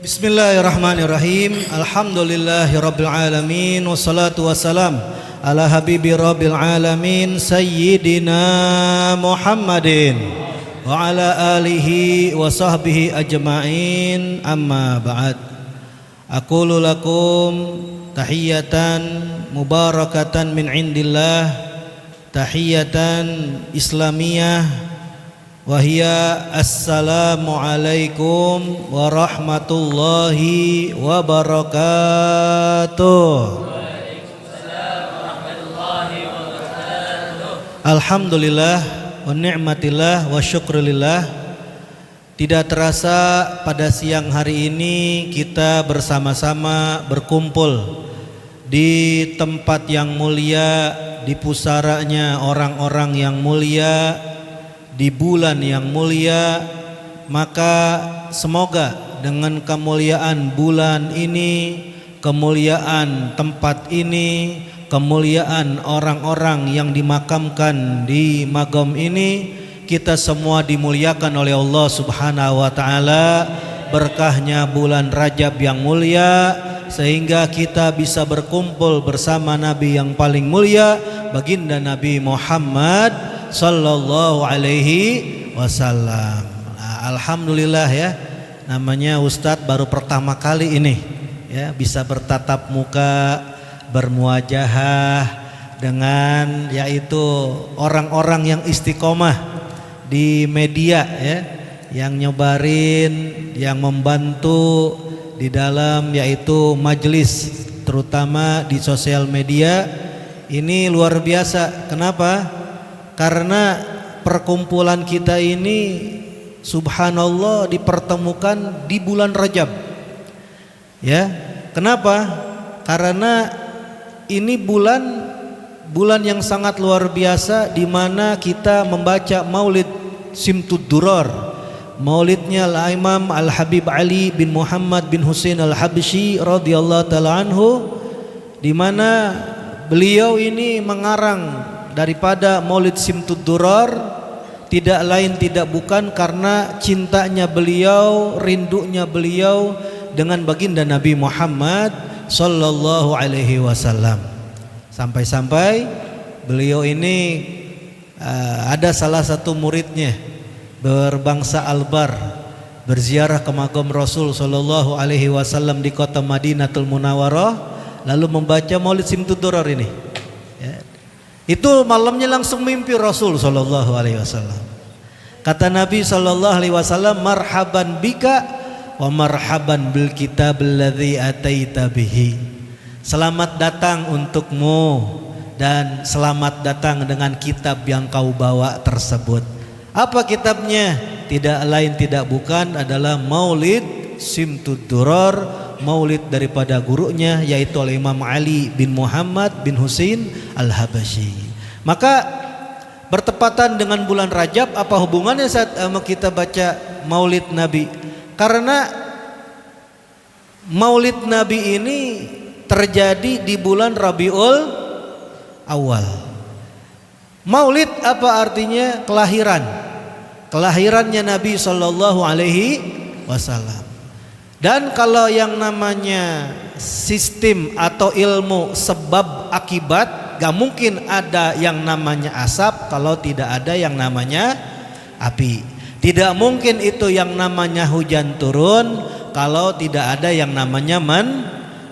Bismillahirrahmanirrahim. Alhamdulillahirabbil alamin wassalatu wassalam ala habibi rabbil alamin sayyidina Muhammadin wa ala alihi wa sahbihi ajma'in. Amma ba'd. Aqulu lakum tahiyatan mubarakatan min indillah, tahiyatan islamiyah, wahia assalamu alaikum warahmatullahi wabarakatuh. Waalaikumsalam warahmatullahi wabarakatuh. Alhamdulillah wa ni'matillah wa syukrulillah. Tidak terasa pada siang hari ini kita bersama-sama berkumpul di tempat yang mulia, di pusaranya orang-orang yang mulia, di bulan yang mulia. Maka semoga dengan kemuliaan bulan ini, kemuliaan tempat ini, kemuliaan orang-orang yang dimakamkan di magam ini, kita semua dimuliakan oleh Allah Subhanahu wa taala. Berkahnya bulan Rajab yang mulia, sehingga kita bisa berkumpul bersama Nabi yang paling mulia, baginda Nabi Muhammad sallallahu alaihi wasallam. Alhamdulillah ya, namanya Ustadz baru pertama kali ini ya bisa bertatap muka, bermuajahah dengan yaitu orang-orang yang istiqomah di media ya, yang nyebarin, yang membantu di dalam yaitu majelis, terutama di sosial media. Ini luar biasa. Kenapa? Karena perkumpulan kita ini subhanallah dipertemukan di bulan Rajab. Ya. Kenapa? Karena ini bulan yang sangat luar biasa, di mana kita membaca Maulid Simtud Duror. Maulidnya Al-Imam Al-Habib Ali bin Muhammad bin Husain Al-Habsyi radhiyallahu taala anhu, di mana beliau ini mengarang daripada Maulid Simtud Duror tidak lain tidak bukan karena cintanya beliau, rindunya beliau dengan baginda Nabi Muhammad sallallahu alaihi wasallam. Sampai-sampai beliau ini ada salah satu muridnya berbangsa Albar berziarah ke makam Rasul sallallahu alaihi wasallam di kota Madinatul Munawwarah, lalu membaca Maulid Simtud Duror ini. Itu malamnya langsung mimpi Rasul sallallahu alaihi wasallam. Kata Nabi sallallahu alaihi wasallam, marhaban bika wa marhaban bil kitab alladzi ataita bihi. Selamat datang untukmu dan selamat datang dengan kitab yang kau bawa tersebut. Apa kitabnya? Tidak lain tidak bukan adalah Maulid Simtud Duror, maulid daripada gurunya yaitu Imam Ali bin Muhammad bin Husain Al-Habsyi. Maka bertepatan dengan bulan Rajab, apa hubungannya saat kita baca Maulid Nabi? Karena Maulid Nabi ini terjadi di bulan Rabiul Awal. Maulid apa artinya? Kelahirannya Nabi sallallahu alaihi wasallam. Dan kalau yang namanya sistem atau ilmu sebab akibat, gak mungkin ada yang namanya asap kalau tidak ada yang namanya api. Tidak mungkin itu yang namanya hujan turun kalau tidak ada yang namanya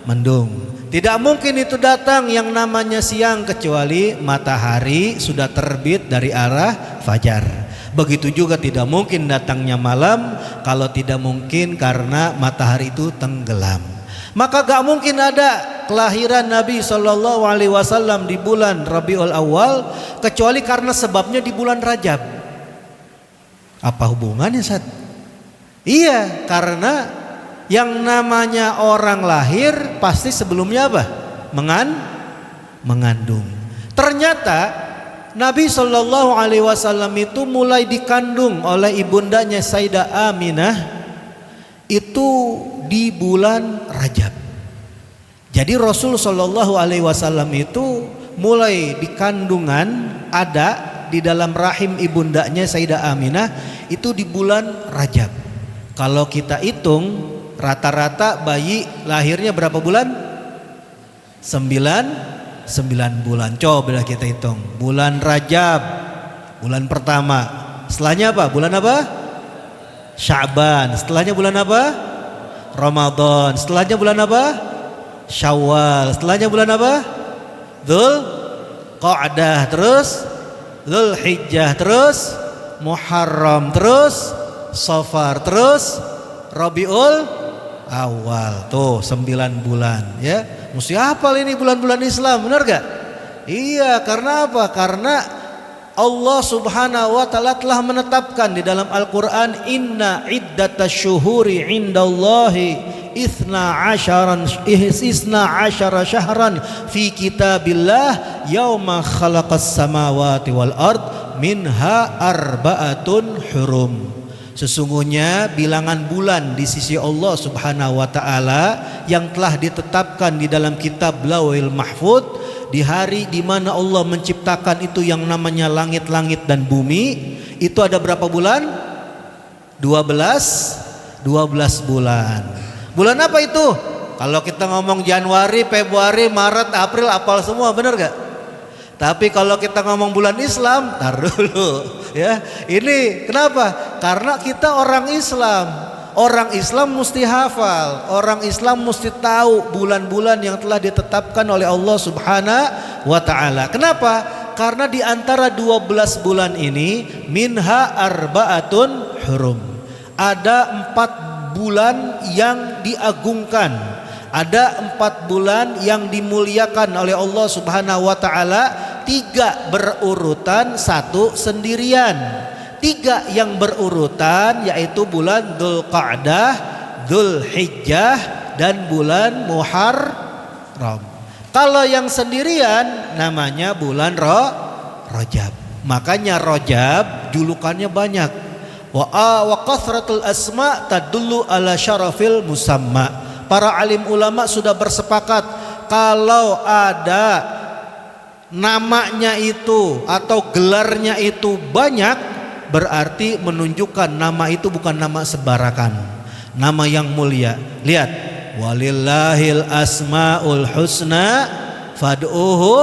mendung. Tidak mungkin itu datang yang namanya siang kecuali matahari sudah terbit dari arah fajar. Begitu juga tidak mungkin datangnya malam kalau tidak mungkin karena matahari itu tenggelam. Maka gak mungkin ada kelahiran Nabi sallallahu alaihi wasallam di bulan Rabiul Awal kecuali karena sebabnya di bulan Rajab. Apa hubungannya, Sat? Iya, karena yang namanya orang lahir pasti sebelumnya apa? Mengandung. Ternyata Nabi sallallahu alaihi wasallam itu mulai dikandung oleh ibundanya Sayyidah Aminah itu di bulan Rajab. Jadi Rasul sallallahu alaihi wasallam itu mulai dikandungan ada di dalam rahim ibundanya Sayyidah Aminah itu di bulan Rajab. Kalau kita hitung Rata-rata bayi lahirnya berapa bulan? 9 bulan. Coba kita hitung. Bulan Rajab, bulan pertama. Setelahnya apa? Bulan apa? Sya'ban. Setelahnya bulan apa? Ramadan. Setelahnya bulan apa? Syawal. Setelahnya bulan apa? Dzulqa'dah. Terus Dzulhijjah. Terus Muharram. Terus Safar. Terus Rabiul Awal. Tuh 9 bulan ya. Mesti hafal ini bulan-bulan Islam, benar gak? Iya, karena apa? Karena Allah Subhanahu wa taala telah menetapkan di dalam Al-Qur'an, inna iddatasyuhuri indallahi isna asyara syahran fi kitabillah yauma khalaqas samawati wal ard minha arba'atun hurum. Sesungguhnya bilangan bulan di sisi Allah Subhanahu wa taala yang telah ditetapkan di dalam kitab Lauhil Mahfuz di hari di mana Allah menciptakan itu yang namanya langit-langit dan bumi, itu ada berapa bulan? 12 bulan. Bulan apa itu? Kalau kita ngomong Januari, Februari, Maret, April, apal semua, benar gak? Tapi kalau kita ngomong bulan Islam, tar dulu ya. Ini kenapa? Karena kita orang Islam. Orang Islam mesti hafal, orang Islam mesti tahu bulan-bulan yang telah ditetapkan oleh Allah Subhanahu wa taala. Kenapa? Karena di antara 12 bulan ini minha arba'atun hurum. Ada 4 bulan yang diagungkan. Ada 4 bulan yang dimuliakan oleh Allah Subhanahu wa taala, 3 berurutan, 1 sendirian. 3 yang berurutan yaitu bulan Dzulqa'dah, Dzulhijjah dan bulan Muharram. Kalau yang sendirian namanya bulan Rajab. Makanya Rajab julukannya banyak. Wa kathratul asma tadullu ala syarafil musamma. Para alim ulama sudah bersepakat kalau ada namanya itu atau gelarnya itu banyak, berarti menunjukkan nama itu bukan nama sembarangan, nama yang mulia. Lihat, walillahil asmaul husna fad'uhu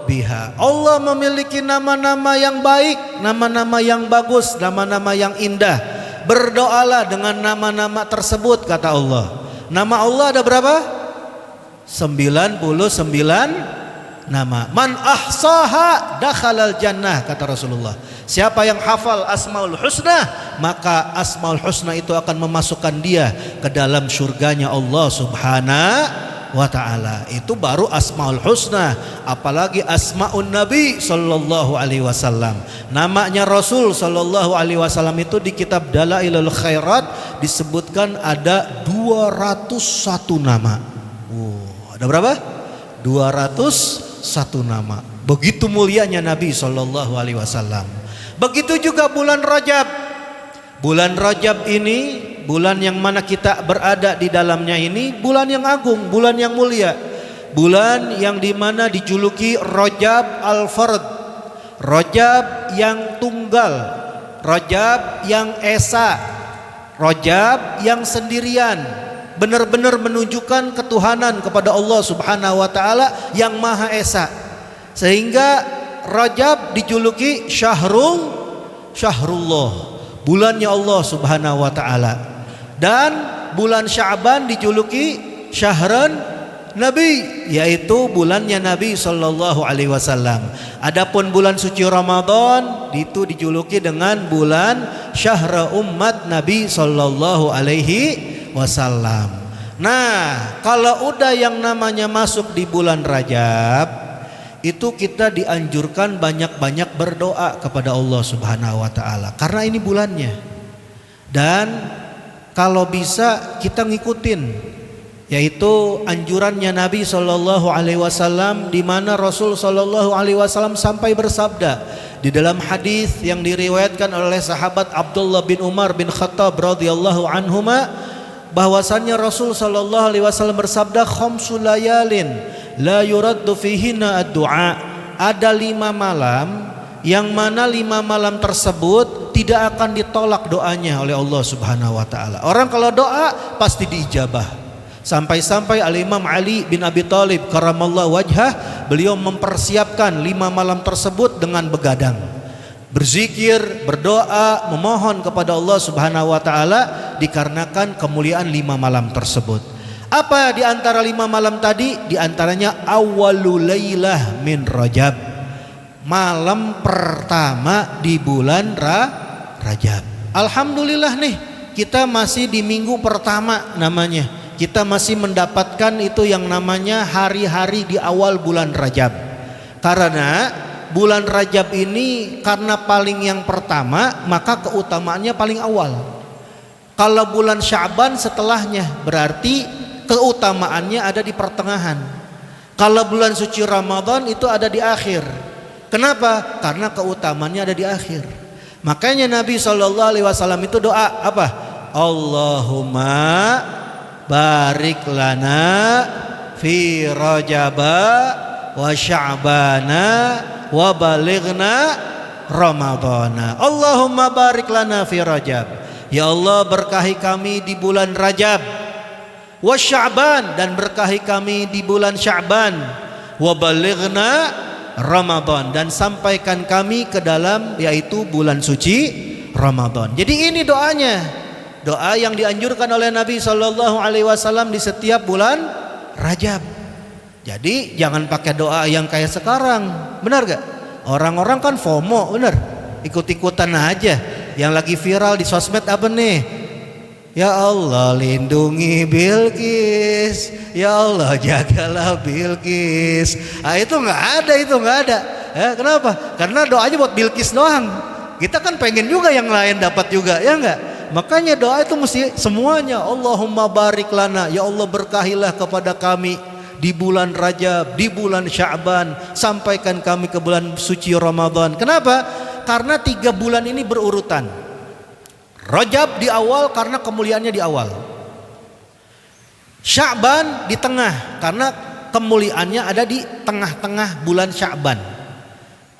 biha. Allah memiliki nama-nama yang baik, nama-nama yang bagus, nama-nama yang indah. Berdoalah dengan nama-nama tersebut, kata Allah. Nama Allah ada berapa? 99 nama. Man ahsaha dakhalal jannah, kata Rasulullah. Siapa yang hafal Asmaul Husna, maka Asmaul Husna itu akan memasukkan dia ke dalam surganya Allah Subhanahu wa taala. Itu baru Asmaul Husna, apalagi Asmaun Nabi sallallahu alaihi wasallam. Namanya Rasul sallallahu alaihi wasallam itu di kitab Dalailul Khairat disebutkan ada 201 nama. Ada berapa? 201 nama. Begitu mulianya Nabi sallallahu alaihi wasallam. Begitu juga bulan Rajab. Bulan Rajab ini bulan yang mana kita berada di dalamnya ini bulan yang agung, bulan yang mulia. Bulan yang dimana dijuluki Rajab Al-Fard, Rajab yang tunggal, Rajab yang esa, Rajab yang sendirian. Benar-benar menunjukkan ketuhanan kepada Allah Subhanahu wa taala yang Maha Esa. Sehingga Rajab dijuluki Syahrullah, bulannya Allah Subhanahu wa taala. Dan bulan Sya'ban dijuluki Syahran Nabi, yaitu bulannya Nabi sallallahu alaihi wasallam. Adapun bulan suci Ramadan itu dijuluki dengan bulan Syahra Ummat Nabi sallallahu alaihi wasallam. Nah, kalau udah yang namanya masuk di bulan Rajab, itu kita dianjurkan banyak-banyak berdoa kepada Allah Subhanahu wa taala karena ini bulannya. Dan kalau bisa kita ngikutin, yaitu anjurannya Nabi sallallahu alaihi wasallam, di mana Rasul sallallahu alaihi wasallam sampai bersabda di dalam hadis yang diriwayatkan oleh sahabat Abdullah bin Umar bin Khattab radhiyallahu anhuma, bahwasannya Rasul sallallahu alaihi wasallam bersabda, khamsul layalin la yuraddu fihinna ad-du'a. Ada 5 malam yang mana 5 malam tersebut tidak akan ditolak doanya oleh Allah Subhanahu wa taala. Orang kalau doa pasti diijabah. Sampai-sampai Al-Imam Ali bin Abi Thalib karamallahu wajhah, beliau mempersiapkan 5 malam tersebut dengan begadang, berzikir, berdoa, memohon kepada Allah Subhanahu wa taala dikarenakan kemuliaan 5 malam tersebut. Apa di antara 5 malam tadi? Di antaranya awwalul lailah min Rajab, malam pertama di bulan Rajab. Alhamdulillah nih, kita masih di minggu pertama namanya. Kita masih mendapatkan itu yang namanya hari-hari di awal bulan Rajab. Karena bulan Rajab ini karena paling yang pertama, maka keutamaannya paling awal. Kalau bulan Sya'ban setelahnya, berarti keutamaannya ada di pertengahan. Kalau bulan suci Ramadan itu ada di akhir. Kenapa? Karena keutamaannya ada di akhir. Makanya Nabi SAW itu doa apa? Allahumma barik lana fi Rajaba wa Sya'bana wa balighna Ramadana. Allahumma barik lana fi Rajab. Ya Allah, berkahi kami di bulan Rajab, wa Sya'ban, dan berkahi kami di bulan Sya'ban, wa balighna Ramadan, dan sampaikan kami ke dalam yaitu bulan suci Ramadan. Jadi ini doanya. Doa yang dianjurkan oleh Nabi SAW di setiap bulan Rajab. Jadi jangan pakai doa yang kayak sekarang, benar gak? Orang-orang kan FOMO, benar, ikut-ikutan aja. Yang lagi viral di sosmed apa nih? Ya Allah lindungi Bilqis, ya Allah jagalah Bilqis. Itu nggak ada. Ya, kenapa? Karena doanya buat Bilqis doang. Kita kan pengen juga yang lain dapat juga, ya enggak? Makanya doa itu mesti semuanya. Allahumma barik lana, ya Allah berkahilah kepada kami di bulan Rajab, di bulan Sya'ban, sampaikan kami ke bulan suci Ramadan. Kenapa? Karena 3 bulan ini berurutan. Rajab di awal karena kemuliaannya di awal. Sya'ban di tengah karena kemuliaannya ada di tengah-tengah bulan Sya'ban.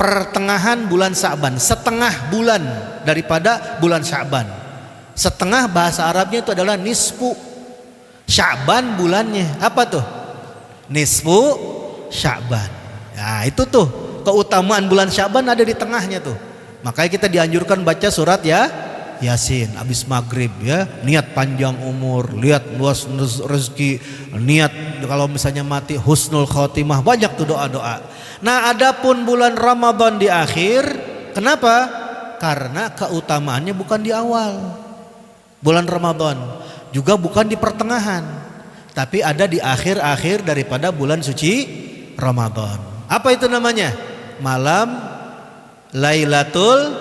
Pertengahan bulan Sya'ban, setengah bulan daripada bulan Sya'ban. Setengah bahasa Arabnya itu adalah nisfu. Sya'ban bulannya apa tuh? Nisfu Sya'ban. Nah itu tuh keutamaan bulan Sya'ban ada di tengahnya tuh. Makanya kita dianjurkan baca surat Yasin habis maghrib, ya, niat panjang umur, lihat luas rezeki, niat kalau misalnya mati husnul khotimah, banyak tuh doa-doa. Nah adapun bulan Ramadan di akhir, kenapa? Karena keutamaannya bukan di awal bulan Ramadan, juga bukan di pertengahan, tapi ada di akhir-akhir daripada bulan suci Ramadan. Apa itu namanya? Malam Lailatul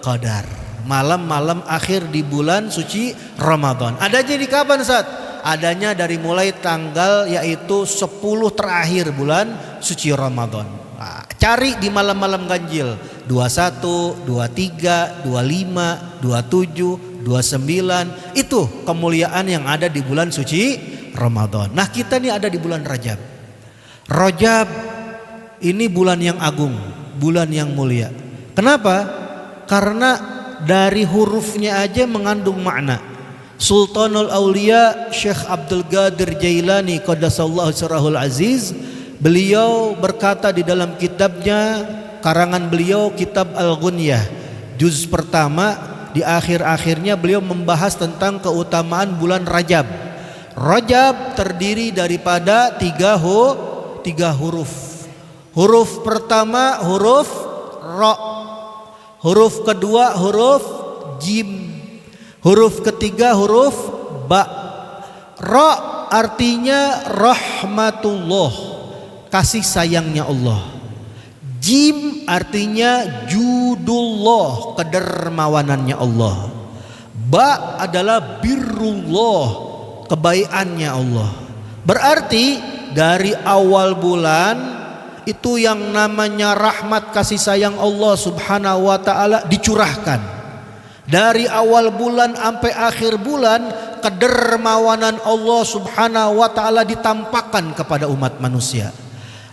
Qadar, malam-malam akhir di bulan suci Ramadan. Adanya di kapan, Ustaz? Adanya dari mulai tanggal yaitu 10 terakhir bulan suci Ramadan. Nah, cari di malam-malam ganjil 21, 23, 25, 27, 29, itu kemuliaan yang ada di bulan suci Ramadan. Nah kita nih ada di bulan Rajab. Rajab ini bulan yang agung, bulan yang mulia. Kenapa? Karena dari hurufnya aja mengandung makna. Sultanul Aulia Syekh Abdul Qadir Jailani qaddasallahu sirrahul aziz, beliau berkata di dalam kitabnya, karangan beliau kitab Al-Ghunyah, juz pertama, di akhir-akhirnya beliau membahas tentang keutamaan bulan Rajab. Rajab terdiri daripada 3 huruf. Huruf pertama huruf Ra, huruf kedua huruf Jim, huruf ketiga huruf Ba. Ra artinya rahmatullah, kasih sayangnya Allah. Jim artinya judullah, kedermawanannya Allah. Ba adalah birrullah, kebaikannya Allah. Berarti dari awal bulan itu yang namanya rahmat kasih sayang Allah Subhanahu wa taala dicurahkan. Dari awal bulan sampai akhir bulan kedermawanan Allah Subhanahu wa taala ditampakkan kepada umat manusia.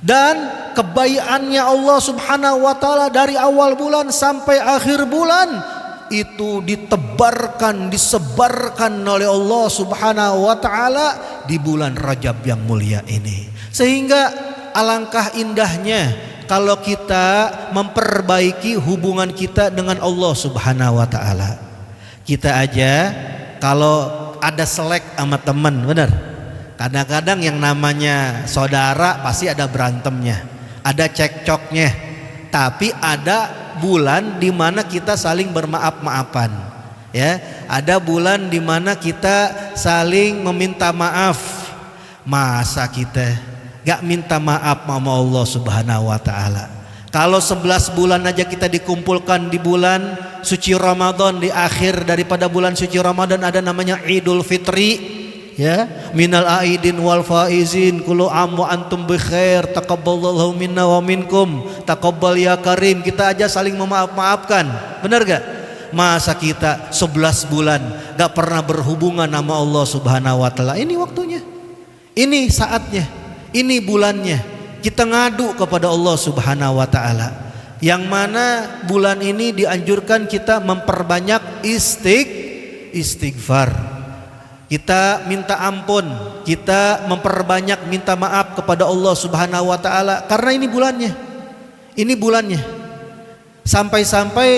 Dan kebaikannya Allah Subhanahu wa taala dari awal bulan sampai akhir bulan itu ditebarkan, disebarkan oleh Allah Subhanahu wa taala di bulan Rajab yang mulia ini. Sehingga alangkah indahnya kalau kita memperbaiki hubungan kita dengan Allah Subhanahu wa taala. Kita aja kalau ada selek sama teman, benar? Kadang-kadang yang namanya saudara pasti ada berantemnya, ada cekcoknya. Tapi ada bulan di mana kita saling bermaaf-maafan. Ya, ada bulan di mana kita saling meminta maaf. Masa kita gak minta maaf sama Allah Subhanahu wa taala? Kalau 11 bulan aja kita dikumpulkan di bulan suci Ramadan, di akhir daripada bulan suci Ramadan ada namanya Idul Fitri. Ya, minal aidin wal faizin kullu am wa antum bi khair taqabbalallahu minna wa minkum taqabbal ya karim. Kita aja saling memaaf-maafkan, benar gak? Masa kita 11 bulan gak pernah berhubungan sama Allah Subhanahu wa taala? Ini waktunya, ini saatnya, ini bulannya kita ngadu kepada Allah Subhanahu wa taala. Yang mana bulan ini dianjurkan kita memperbanyak istighfar. Kita minta ampun, kita memperbanyak minta maaf kepada Allah Subhanahu wa taala karena ini bulannya. Ini bulannya. Sampai-sampai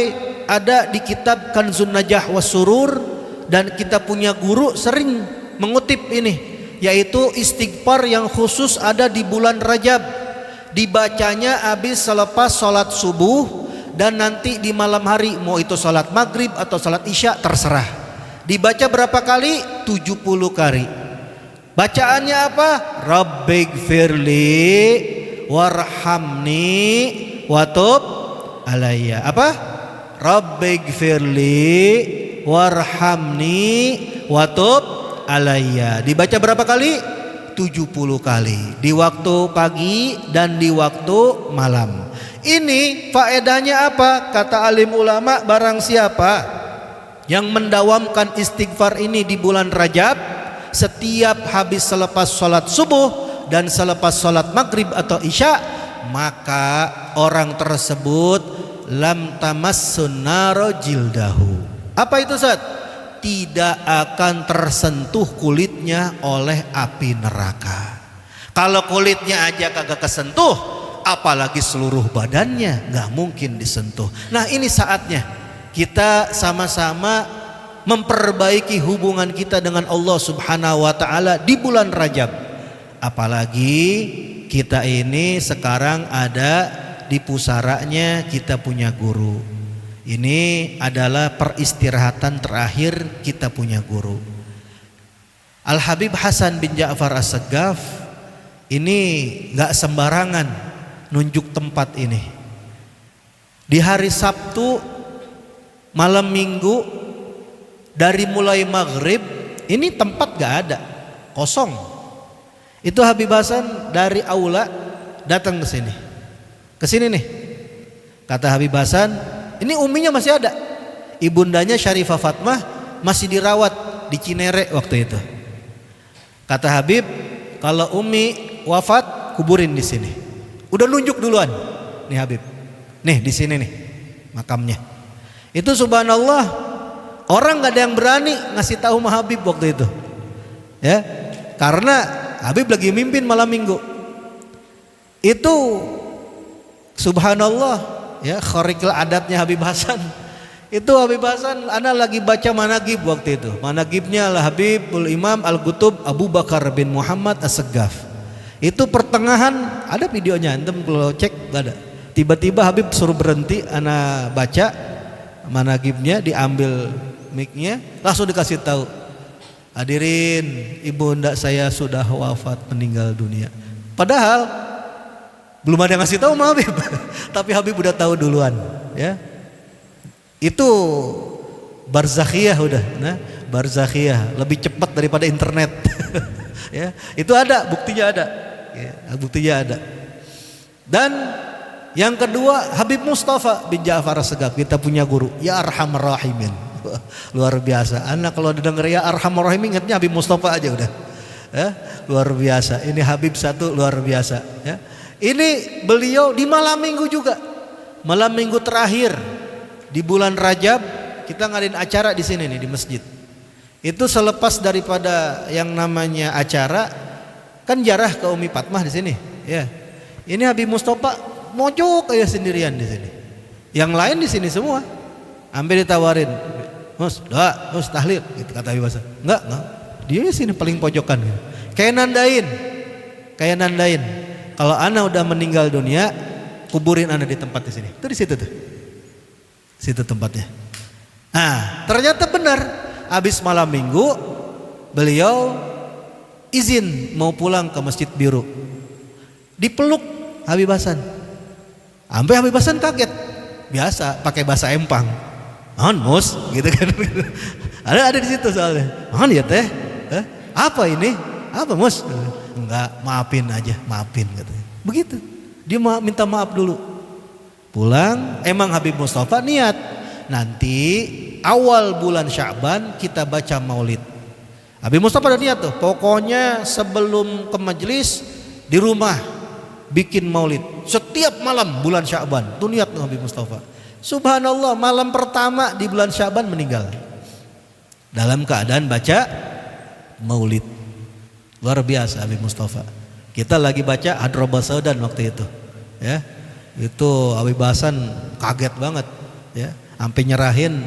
ada di kitab Kanzun Najah was Surur, dan kita punya guru sering mengutip ini, yaitu istighfar yang khusus ada di bulan Rajab. Dibacanya habis selepas sholat subuh dan nanti di malam hari, mau itu sholat maghrib atau sholat isya terserah. Dibaca berapa kali? 70 kali. Bacaannya apa? Rabbighfirli warhamni watub alayya. Apa? Rabbighfirli warhamni watub alayya. Dibaca berapa kali? 70 kali. Di waktu pagi dan di waktu malam. Ini faedahnya apa? Kata alim ulama, barang siapa yang mendawamkan istighfar ini di bulan Rajab, setiap habis selepas sholat subuh dan selepas sholat maghrib atau isya, maka orang tersebut lam tamassun naro jildahu. Apa itu Ustaz? Tidak akan tersentuh kulitnya oleh api neraka. Kalau kulitnya aja kagak kesentuh, apalagi seluruh badannya gak mungkin disentuh. Nah, ini saatnya kita sama-sama memperbaiki hubungan kita dengan Allah Subhanahu wa taala di bulan Rajab. Apalagi kita ini sekarang ada di pusaranya, kita punya guru. Ini adalah peristirahatan terakhir kita punya guru. Al Habib Hasan bin Ja'far As-Saggaf ini gak sembarangan nunjuk tempat ini. Di hari Sabtu malam Minggu dari mulai maghrib ini tempat gak ada, kosong. Itu Habib Hasan dari aula datang ke sini nih. Kata Habib Hasan, ini uminya masih ada, ibundanya Syarifah Fatmah masih dirawat di Cinere waktu itu. Kata Habib, kalau umi wafat kuburin di sini. Udah nunjuk duluan, nih Habib, nih di sini nih makamnya. Itu subhanallah, orang gak ada yang berani ngasih tahu sama Habib waktu itu, ya, karena Habib lagi mimpin malam Minggu. Itu subhanallah, ya, khariqil adatnya Habib Hasan. Itu Habib Hasan, ana lagi baca managib waktu itu. Managibnya Al Habibul Imam Al Qutub Abu Bakar bin Muhammad As-Saggaf. Itu pertengahan, ada videonya, antum kalau cek gak ada. Tiba-tiba Habib suruh berhenti, ana baca managibnya, diambil mic-nya, langsung dikasih tahu, hadirin, ibunda saya sudah wafat, meninggal dunia. Padahal belum ada yang ngasih tahu sama Habib, tapi Habib udah tahu duluan, ya. Itu barzakhiyah udah, nah, barzakhiyah lebih cepat daripada internet. Ya, itu ada, buktinya ada, ya, buktinya ada. Dan yang kedua, Habib Mustafa bin Ja'far As-Saggaf, kita punya guru, ya Arhamar Rahimin. Luar biasa. Anak kalau denger ya Arhamar Rahimin ingatnya Habib Mustafa aja udah. Ya, luar biasa. Ini Habib satu luar biasa, ya. Ini beliau di malam minggu juga. Malam minggu terakhir di bulan Rajab kita ngadain acara di sini nih di masjid. Itu selepas daripada yang namanya acara kan jarah ke Umi Fatmah di sini, ya. Ini Habib Mustafa mojok aja sendirian di sini. Yang lain di sini semua. Sampai ditawarin, "Mus, doa, Mus tahlil," gitu kata Habib Hasan. Enggak. Dia di sini paling pojokan gitu. Kayak nandain. Kalau ana udah meninggal dunia, kuburin ana di tempat di sini. Itu di situ tuh. Situ tempatnya. Nah, ternyata benar. Habis malam minggu beliau izin mau pulang ke Masjid Biru. Dipeluk Habib Hasan. Sampai Habib Hasan kaget. Biasa pakai bahasa Empang. "Naon, Mus?" gitu kan. Ada di situ soalnya. "Naon ya teh? Apa ini? Apa, Mus?" "Enggak, maafin aja, maafin," katanya. Begitu. Dia minta maaf dulu. Pulang, emang Habib Mustafa niat nanti awal bulan Sya'ban kita baca maulid. Habib Mustafa udah niat tuh, pokoknya sebelum ke majelis di rumah bikin maulid setiap malam bulan Sya'ban. Itu niat tuh Habib Mustafa. Subhanallah, malam pertama di bulan Sya'ban meninggal dalam keadaan baca maulid. Luar biasa Habib Mustafa. Kita lagi baca Adroba Saudan waktu itu, ya. Itu Habib Hasan kaget banget, ya. Sampai nyerahin,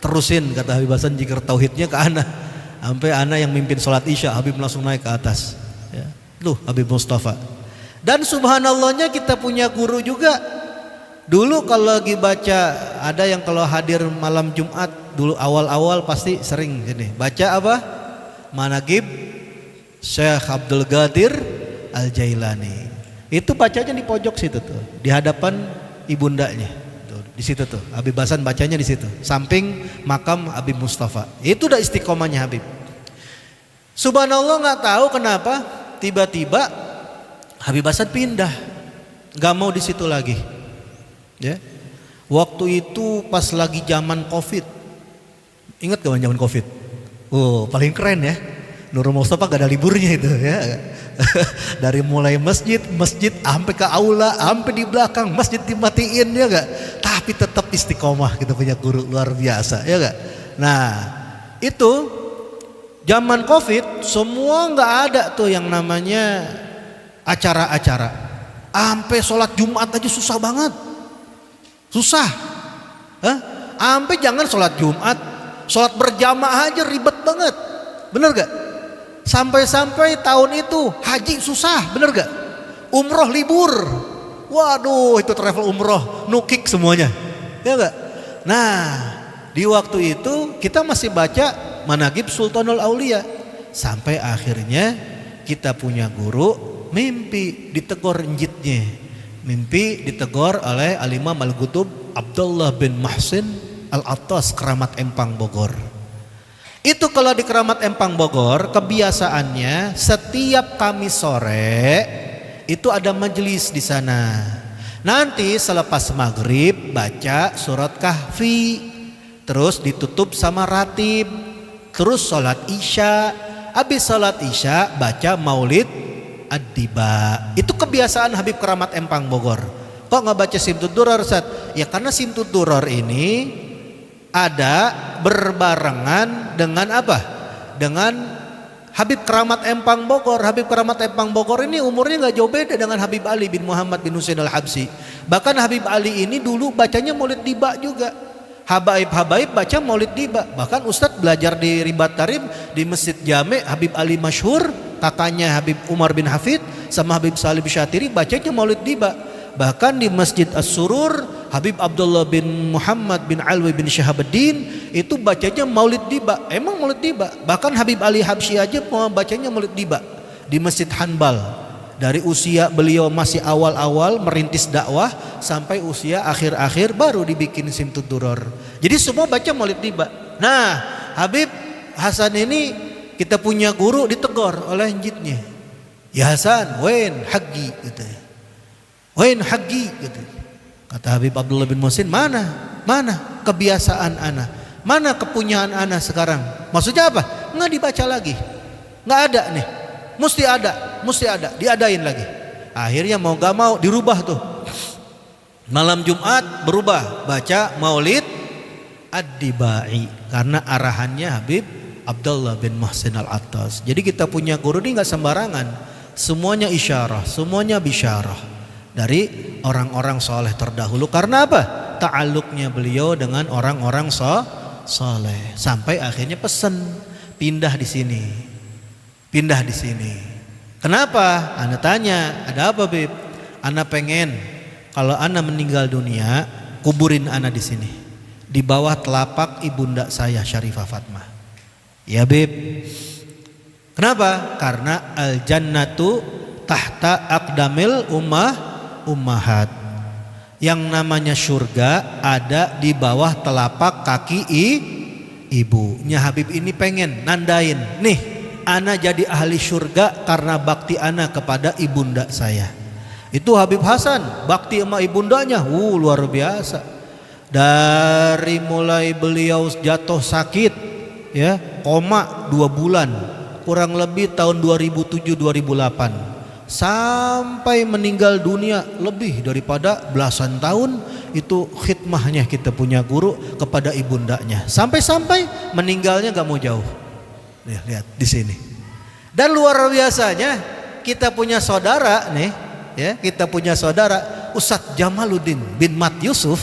terusin kata Habib Hasan zikir tauhidnya ke ana. Sampai ana yang mimpin sholat isya, Habib langsung naik ke atas, ya. Tuh Habib Mustafa. Dan subhanallahnya kita punya guru juga. Dulu kalau lagi baca, ada yang kalau hadir malam Jumat dulu awal-awal pasti sering gini, baca apa? Manaqib Syekh Abdul Qadir Al-Jailani. Itu bacanya di pojok situ tuh, di hadapan ibundanya. Tuh, di situ tuh. Habib Hasan bacanya di situ, samping makam Habib Mustafa. Itu udah istiqomahnya Habib. Subhanallah, nggak tahu kenapa tiba-tiba Habib Hasan pindah, nggak mau di situ lagi. Ya. Waktu itu pas lagi zaman Covid. Ingat gak zaman Covid? Oh, paling keren ya. Nurul Mustafa gak ada liburnya itu, ya. Dari mulai masjid sampai ke aula, sampai di belakang masjid dimatiin, ya gak? Tapi tetap istiqomah, kita punya guru luar biasa, ya gak? Nah, itu zaman Covid semua nggak ada tuh yang namanya acara-acara. Sampai sholat Jumat aja susah banget. Susah. Sampai jangan sholat Jumat, sholat berjamaah aja ribet banget. Bener gak? Sampai-sampai tahun itu haji susah, bener gak? Umroh libur. Waduh, itu travel umroh nukik semuanya, ya gak? Nah, di waktu itu kita masih baca Manaqib Sultanul Aulia. Sampai akhirnya kita punya guru mimpi ditegor njitnya. Mimpi ditegor oleh Al-Imam Al-Qutub Abdullah bin Mahsin Al-Attas, Keramat Empang Bogor. Itu kalau di Keramat Empang Bogor kebiasaannya setiap Kamis sore itu ada majelis di sana. Nanti selepas maghrib baca surat Kahfi, terus ditutup sama ratib, terus sholat isya. Habis sholat isya baca maulid ad-diba. Itu kebiasaan Habib Keramat Empang Bogor. Kok nggak baca Simtud Duror, Ustaz? Ya karena Simtud Duror ini ada berbarengan dengan apa? Dengan Habib Keramat Empang Bogor. Habib Keramat Empang Bogor ini umurnya nggak jauh beda dengan Habib Ali bin Muhammad bin Husain Al-Habsyi. Bahkan Habib Ali ini dulu bacanya maulid diba juga. Habaib baca maulid diba. Bahkan Ustadz belajar di Ribat Tarim di Masjid Jame, Habib Ali masyhur, kakaknya Habib Umar bin Hafid sama Habib Salim Syatiri bacanya maulid diba. Bahkan di Masjid As-Surur Habib Abdullah bin Muhammad bin Alwi bin Syahabuddin itu bacanya maulid diba. Emang maulid diba. Bahkan Habib Ali Habsyi aja bacanya maulid diba di Masjid Hanbal. Dari usia beliau masih awal-awal merintis dakwah sampai usia akhir-akhir baru dibikin Simtud Duror. Jadi semua baca maulid diba. Nah, Habib Hasan ini kita punya guru ditegur oleh njitnya. Ya Hasan, wen hagi gitu ya. Wen hagi gitu. Kata Habib Abdullah bin Muhsin, mana kebiasaan ana, mana kepunyaan ana sekarang? Maksudnya apa? Nggak dibaca lagi, nggak ada nih, mesti ada, diadain lagi. Akhirnya mau gak mau dirubah tuh. Malam Jumat berubah, baca Maulid Ad-Dibai karena arahannya Habib Abdullah bin Muhsin Al-Attas. Jadi kita punya guru ini gak sembarangan. Semuanya isyarah, semuanya bisyarah dari orang-orang soleh terdahulu. Karena apa? Ta'alluqnya beliau dengan orang-orang soleh. Sampai akhirnya pesan pindah di sini. Pindah di sini. Kenapa? Ana tanya, ada apa Bib? Ana pengen kalau ana meninggal dunia, kuburin ana di sini. Di bawah telapak ibunda saya Syarifah Fatmah. Ya Bib. Kenapa? Karena al jannatu tahta aqdamil ummahat. Yang namanya surga ada di bawah telapak kaki ibunya. Habib ini pengen nandain, nih ana jadi ahli surga karena bakti ana kepada ibunda saya. Itu Habib Hasan, bakti sama ibundanya luar biasa. Dari mulai beliau jatuh sakit ya, koma 2 bulan, kurang lebih tahun 2007-2008, sampai meninggal dunia lebih daripada belasan tahun. Itu khidmahnya kita punya guru kepada ibundanya, sampai-sampai meninggalnya gak mau jauh. Lihat di sini. Dan luar biasanya kita punya saudara nih, ya, kita punya saudara Ustadz Jamaluddin bin Mat Yusuf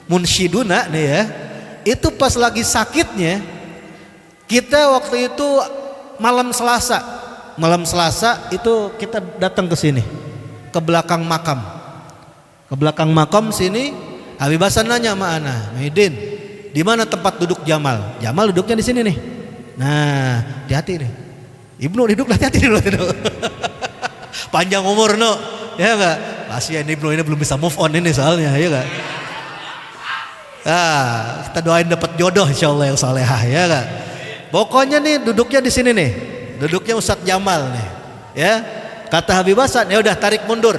Munsyiduna nih ya. Itu pas lagi sakitnya, kita waktu itu malam Selasa itu kita datang ke sini, ke belakang makam. Ke belakang makam sini, Habib Hasan nanya sama ana, "Maidin, di mana tempat duduk Jamal?" Jamal duduknya di sini nih. Nah, hati-hati nih. Ibnu duduk hati-hati dulu. Panjang umur no. Ya enggak? Kasihan Ibnu ini belum bisa move on ini soalnya, ya enggak? Kita doain dapat jodoh insyaallah yang salehah, ya enggak? Pokoknya nih duduknya di sini nih. Duduknya Ustadz Jamal nih. Ya. Kata Habib Hasan, "Ya udah tarik mundur.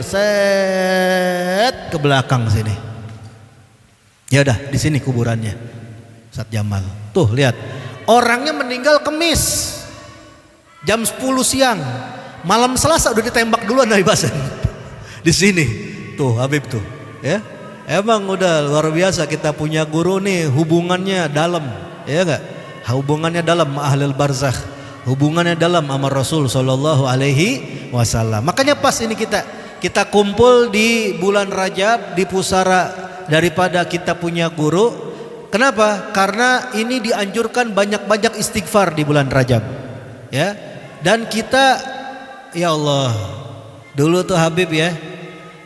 Set ke belakang sini." Ya udah, di sini kuburannya Ustadz Jamal. Tuh, lihat. Orangnya meninggal Kemis jam 10 siang. Malam Selasa udah ditembak duluan Habib Hasan. Di sini. Tuh Habib tuh, ya. Emang udah luar biasa kita punya guru nih, hubungannya dalam, ya enggak? Hubungannya dalam ahlul barzakh, hubungannya dalam sama Rasul sallallahu alaihi wasallam. Makanya pas ini kita kumpul di bulan Rajab di pusara daripada kita punya guru. Kenapa? Karena ini dianjurkan banyak-banyak istighfar di bulan Rajab. Ya. Dan kita, ya Allah, dulu tuh Habib ya,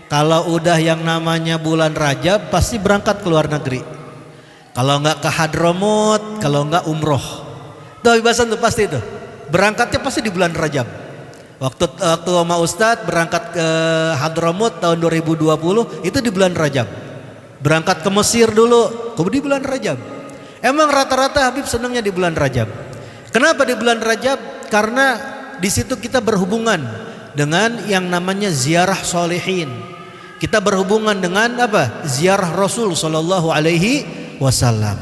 kalau udah yang namanya bulan Rajab pasti berangkat ke luar negeri. Kalau enggak ke Hadramut, kalau enggak umroh. Tuh Habib Hasan tuh pasti itu. Berangkatnya pasti di bulan Rajab. Waktu sama Ustadz berangkat ke Hadramut tahun 2020 itu di bulan Rajab. Berangkat ke Mesir dulu, di bulan Rajab. Emang rata-rata Habib senangnya di bulan Rajab. Kenapa di bulan Rajab? Karena di situ kita berhubungan dengan yang namanya ziarah solehin. Kita berhubungan dengan apa? Ziarah Rasul sallallahu alaihi wasallam.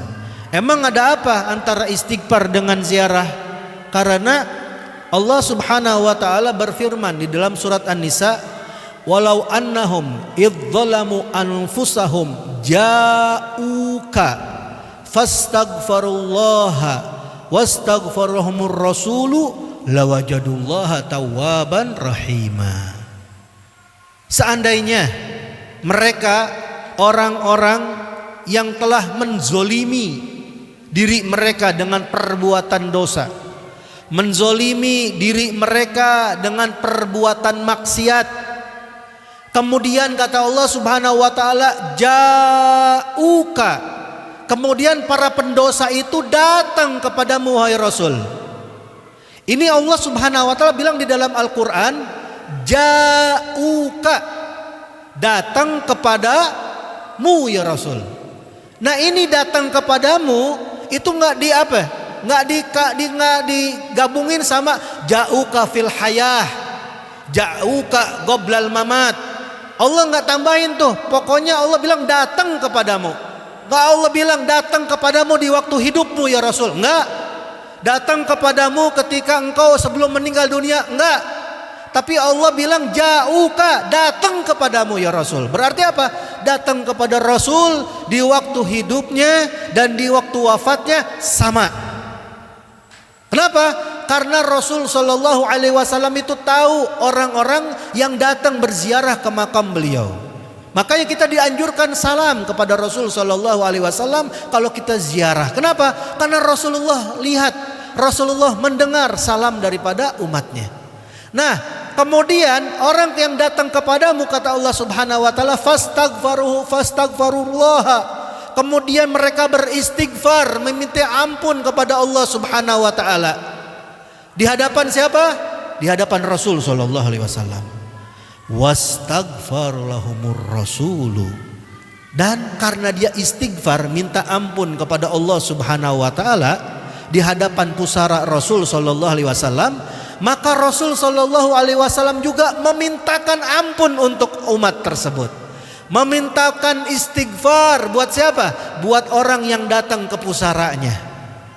Emang ada apa antara istighfar dengan ziarah? Karena Allah Subhanahu wa taala berfirman di dalam surat An-Nisa, "Walau annahum idzalamu anfusahum ja'uka fastaghfirullaha wastaghfarahumur rasulu lawajadullaha tawwaban rahima." Seandainya mereka orang-orang yang telah menzolimi diri mereka dengan perbuatan dosa, menzolimi diri mereka dengan perbuatan maksiat, kemudian kata Allah Subhanahu wa taala, ja'uka, kemudian para pendosa itu datang kepadamu wahai Rasul. Ini Allah Subhanahu wa taala bilang di dalam Al-Qur'an, ja'uka, datang kepadamu ya Rasul. Nah, ini datang kepadamu itu enggak di apa? Enggak digabungin sama ja'uka fil hayah, ja'uka qoblal mamat. Allah enggak tambahin tuh. Pokoknya Allah bilang datang kepadamu. Enggak Allah bilang datang kepadamu di waktu hidupmu ya Rasul. Enggak. Datang kepadamu ketika engkau sebelum meninggal dunia. Enggak. Tapi Allah bilang ja'uka, datang kepadamu ya Rasul. Berarti apa? Datang kepada Rasul di waktu hidupnya dan di waktu wafatnya sama. Kenapa? Karena Rasul Shallallahu Alaihi Wasallam itu tahu orang-orang yang datang berziarah ke makam beliau. Makanya kita dianjurkan salam kepada Rasul Shallallahu Alaihi Wasallam kalau kita ziarah. Kenapa? Karena Rasulullah lihat, Rasulullah mendengar salam daripada umatnya. Nah, kemudian orang yang datang kepadamu, kata Allah Subhanahu wa taala, fastaghfirullah. Kemudian mereka beristighfar, meminta ampun kepada Allah Subhanahu wa taala. Di hadapan siapa? Di hadapan Rasul sallallahu alaihi wasallam. Wastaghfar lahumur rasulu. Dan karena dia istighfar, minta ampun kepada Allah Subhanahu wa taala di hadapan pusara Rasul sallallahu alaihi wasallam, maka Rasul Shallallahu Alaihi Wasallam juga memintakan ampun untuk umat tersebut, memintakan istighfar buat siapa? Buat orang yang datang ke pusaranya.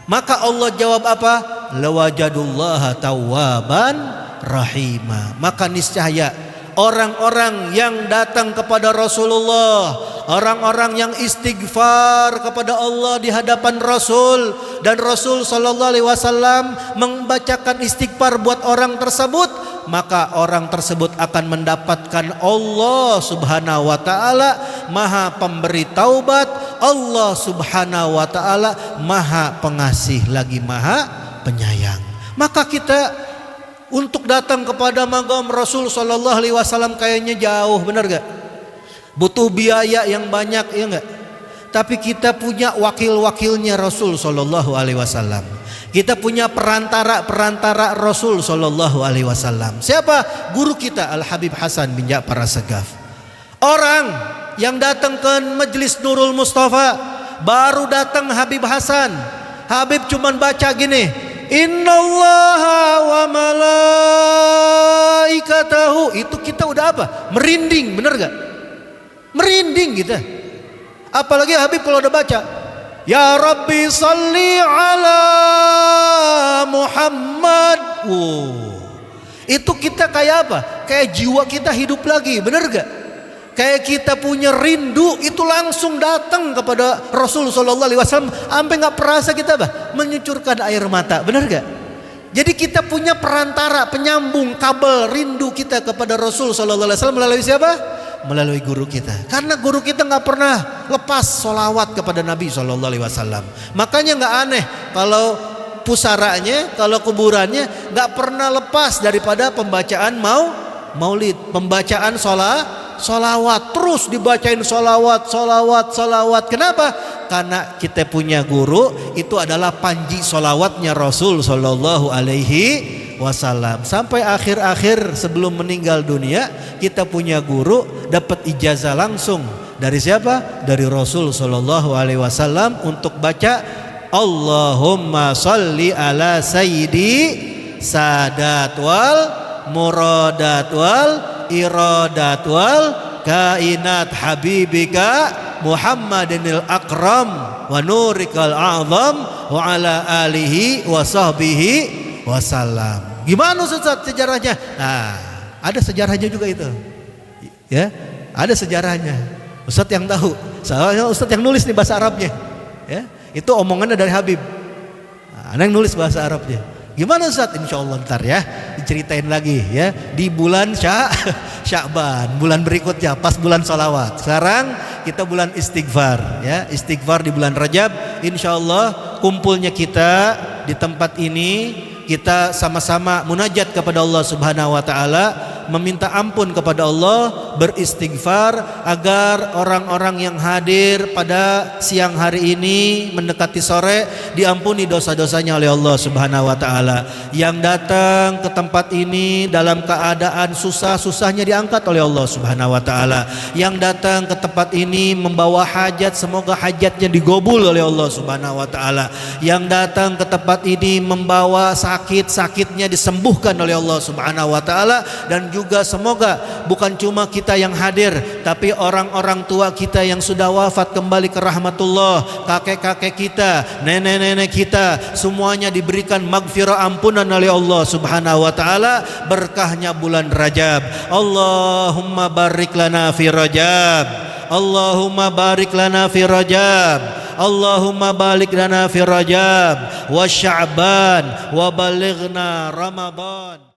Maka Allah jawab apa? Lawajadullaha tawwaban rahima. Maka niscaya orang-orang yang datang kepada Rasulullah, orang-orang yang istighfar kepada Allah di hadapan Rasul, dan Rasul Sallallahu Alaihi Wasallam membacakan istighfar buat orang tersebut, maka orang tersebut akan mendapatkan Allah Subhanahu Wa Taala Maha Pemberi Taubat, Allah Subhanahu Wa Taala Maha Pengasih lagi Maha Penyayang. Maka kita untuk datang kepada makam Rasul Sallallahu Alaihi Wasallam kayaknya jauh, benar gak? Butuh biaya yang banyak, ya enggak? Tapi kita punya wakil-wakilnya Rasul Sallallahu Alaihi Wasallam. Kita punya perantara Rasul Sallallahu Alaihi Wasallam. Siapa? Guru kita Al Habib Hasan bin Ja'far As-Sagaf. Orang yang datang ke Majelis Nurul Mustafa, baru datang Habib Hasan. Habib cuman baca gini, Innallaha wa malaikatahu. Itu kita udah apa? Merinding, bener gak? Merinding kita. Apalagi Habib kalau udah baca, Ya Rabbi salli ala Muhammad. Itu kita kayak apa? Kayak jiwa kita hidup lagi, bener gak? Kayak kita punya rindu, itu langsung datang kepada Rasul Sallallahu Alaihi Wasallam, sampai nggak perasa kita apa? Menyucurkan air mata, benar gak? Jadi kita punya perantara, penyambung kabel rindu kita kepada Rasul Sallallahu Alaihi Wasallam melalui siapa? Melalui guru kita. Karena guru kita nggak pernah lepas sholawat kepada Nabi Sallallahu Alaihi Wasallam. Makanya nggak aneh kalau pusaranya, kalau kuburannya nggak pernah lepas daripada pembacaan maulid, pembacaan sholawat, terus dibacain sholawat. Kenapa? Karena kita punya guru, itu adalah panji sholawatnya Rasul Sallallahu Alaihi Wasallam. Sampai akhir-akhir sebelum meninggal dunia, kita punya guru, dapat ijazah langsung dari siapa? Dari Rasul Sallallahu Alaihi Wasallam untuk baca Allahumma salli ala sayyidi sadat wal muradat wal iradat wal kainat habibika Muhammadinil akram wa nurikal a'zam wa ala alihi wa sahbihi wasallam. Gimana Ustaz sejarahnya? Nah, ada sejarahnya juga itu. Ya, ada sejarahnya. Ustaz yang tahu. Soalnya Ustaz yang nulis nih bahasa Arabnya. Ya, itu omongannya dari Habib. Nah, yang nulis bahasa Arabnya. Gimana Ustaz? Insya Allah ntar ya diceritain lagi ya di bulan Sya'ban, bulan berikutnya pas bulan sholawat. Sekarang kita bulan istighfar ya, istighfar di bulan Rajab. Insya Allah kumpulnya kita di tempat ini, kita sama-sama munajat kepada Allah Subhanahu Wa Taala, meminta ampun kepada Allah, beristighfar agar orang-orang yang hadir pada siang hari ini mendekati sore diampuni dosa-dosanya oleh Allah Subhanahu Wa Taala. Yang datang ke tempat ini dalam keadaan susah-susahnya diangkat oleh Allah Subhanahu Wa Taala. Yang datang ke tempat ini membawa hajat, semoga hajatnya digobul oleh Allah Subhanahu Wa Taala. Yang datang ke tempat ini membawa sakit-sakitnya disembuhkan oleh Allah Subhanahu Wa Taala. Dan juga semoga bukan cuma kita kita yang hadir, tapi orang-orang tua kita yang sudah wafat kembali ke rahmatullah, kakek-kakek kita, nenek-nenek kita, semuanya diberikan maghfirah, ampunan oleh Allah Subhanahu wa taala berkahnya bulan Rajab. Allahumma barik lana fi Rajab. Allahumma barik lana fi Rajab. Allahumma balik lana fi Rajab wa Sya'ban wa balighna Ramadan.